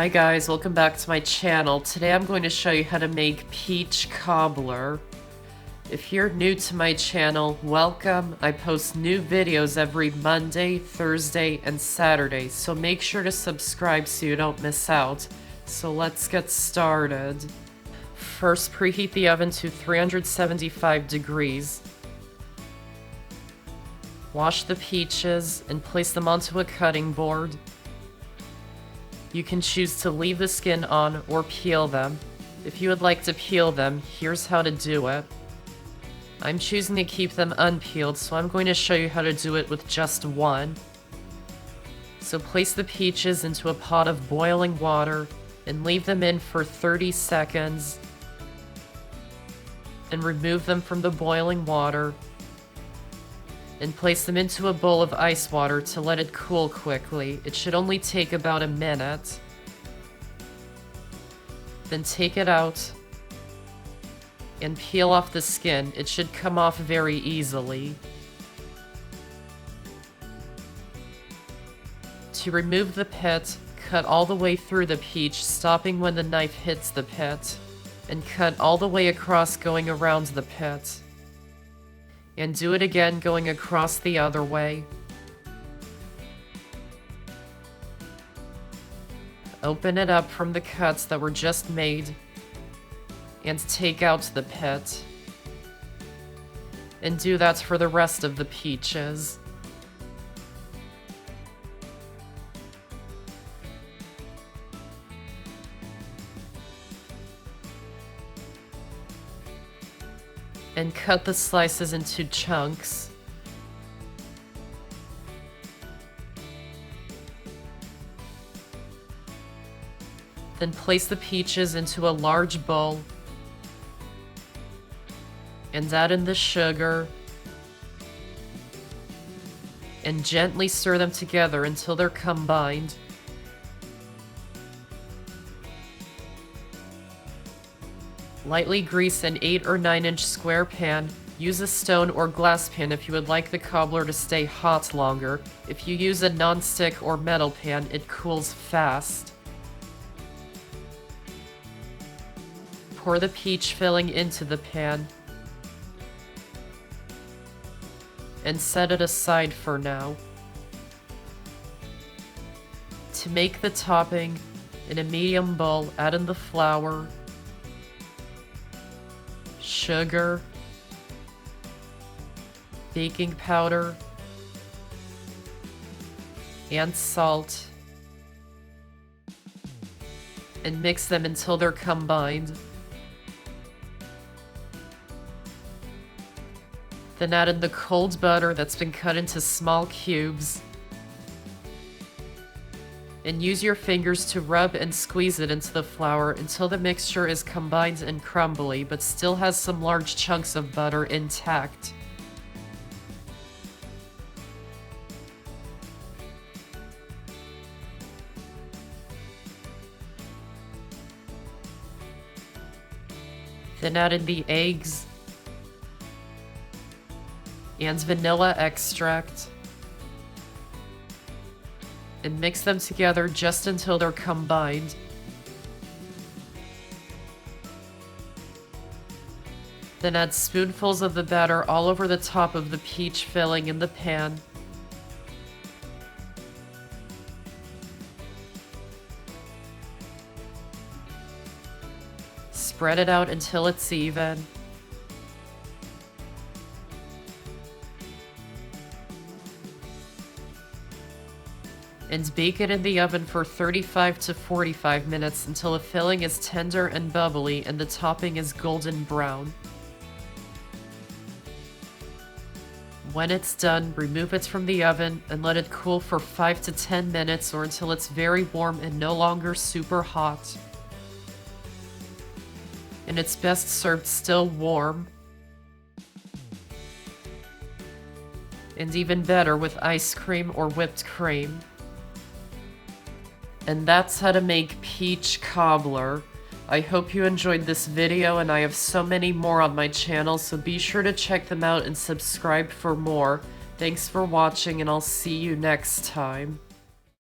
Hi guys, welcome back to my channel. Today I'm going to show you how to make Peach Cobbler. If you're new to my channel, welcome. I post new videos every Monday, Thursday, and Saturday, so make sure to subscribe so you don't miss out. So let's get started. First, preheat the oven to 375 degrees. Wash the peaches and place them onto a cutting board. You can choose to leave the skin on or peel them. If you would like to peel them, here's how to do it. I'm choosing to keep them unpeeled, so I'm going to show you how to do it with just one. So place the peaches into a pot of boiling water and leave them in for 30 seconds. And remove them from the boiling water. And place them into a bowl of ice water to let it cool quickly. It should only take about a minute. Then take it out and peel off the skin. It should come off very easily. To remove the pit, cut all the way through the peach, stopping when the knife hits the pit, and cut all the way across going around the pit. And do it again going across the other way. Open it up from the cuts that were just made and take out the pit. And do that for the rest of the peaches. And cut the slices into chunks. Then place the peaches into a large bowl and add in the sugar and gently stir them together until they're combined. Lightly grease an 8 or 9 inch square pan. Use a stone or glass pan if you would like the cobbler to stay hot longer. If you use a non-stick or metal pan, it cools fast. Pour the peach filling into the pan and set it aside for now. To make the topping, in a medium bowl, add in the flour, sugar, baking powder, and salt, and mix them until they're combined. Then add in the cold butter that's been cut into small cubes, and use your fingers to rub and squeeze it into the flour until the mixture is combined and crumbly, but still has some large chunks of butter intact. Then add in the eggs and vanilla extract. And mix them together just until they're combined. Then add spoonfuls of the batter all over the top of the peach filling in the pan. Spread it out until it's even. And bake it in the oven for 35 to 45 minutes until the filling is tender and bubbly and the topping is golden brown. When it's done, remove it from the oven and let it cool for 5 to 10 minutes or until it's very warm and no longer super hot. And it's best served still warm. And even better with ice cream or whipped cream. And that's how to make Peach Cobbler. I hope you enjoyed this video, and I have so many more on my channel, so be sure to check them out and subscribe for more. Thanks for watching, and I'll see you next time.